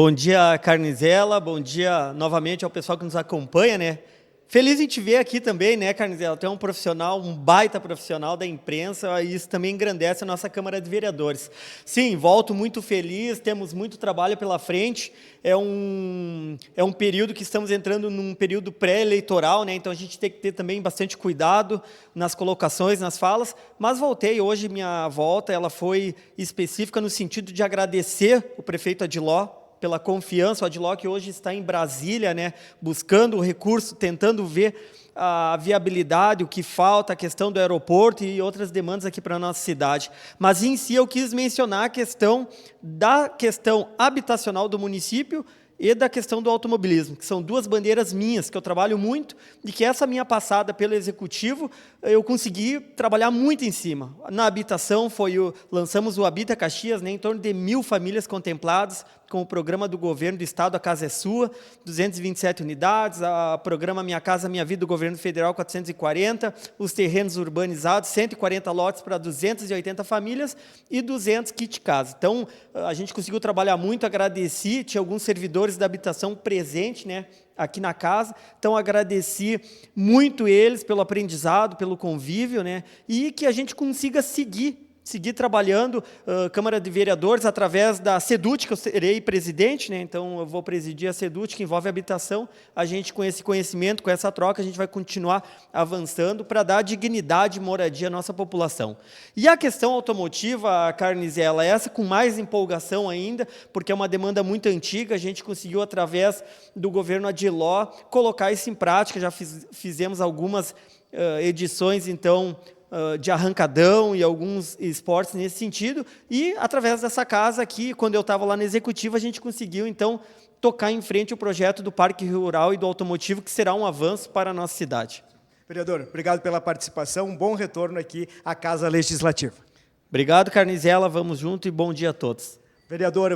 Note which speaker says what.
Speaker 1: Bom dia, Carnizela, bom dia novamente ao pessoal que nos acompanha, né? Feliz em te ver aqui também, né, Carnizela? Tu é um profissional, um baita profissional da imprensa, e isso também engrandece a nossa Câmara de Vereadores. Sim, volto muito feliz, temos muito trabalho pela frente, é um período que estamos entrando num período pré-eleitoral, né? Então a gente tem que ter também bastante cuidado nas colocações, nas falas, mas voltei hoje, minha volta, ela foi específica no sentido de agradecer o prefeito Adiló, pela confiança. O Adiló que hoje está em Brasília, né, buscando o recurso, tentando ver a viabilidade, o que falta, a questão do aeroporto e outras demandas aqui para a nossa cidade. Mas, em si, eu quis mencionar a questão habitacional do município e da questão do automobilismo, que são duas bandeiras minhas, que eu trabalho muito, e que essa minha passada pelo Executivo, eu consegui trabalhar muito em cima. Na habitação, lançamos o Habita Caxias, né, em torno de 1.000 famílias contempladas, com o programa do governo do Estado, A Casa é Sua, 227 unidades, o programa Minha Casa Minha Vida do governo federal, 440, os terrenos urbanizados, 140 lotes para 280 famílias e 200 kit casa. Então, a gente conseguiu trabalhar muito, agradeci, tinha alguns servidores da habitação presentes, né, aqui na casa, então agradeci muito eles pelo aprendizado, pelo convívio, né, e que a gente consiga seguir trabalhando, Câmara de Vereadores, através da SEDUT, que eu serei presidente, né? Então eu vou presidir a SEDUT, que envolve habitação. A gente, com esse conhecimento, com essa troca, a gente vai continuar avançando para dar dignidade e moradia à nossa população. E a questão automotiva, Carnizela, essa com mais empolgação ainda, porque é uma demanda muito antiga, a gente conseguiu, através do governo Adiló, colocar isso em prática, já fizemos algumas edições, então, de arrancadão e alguns esportes nesse sentido, e através dessa casa aqui, quando eu estava lá na Executiva, a gente conseguiu, então, tocar em frente o projeto do Parque Rural e do Automotivo, que será um avanço para a nossa cidade.
Speaker 2: Vereador, obrigado pela participação, um bom retorno aqui à Casa Legislativa.
Speaker 1: Obrigado, Carnizela, vamos junto e bom dia a todos.
Speaker 2: Vereador,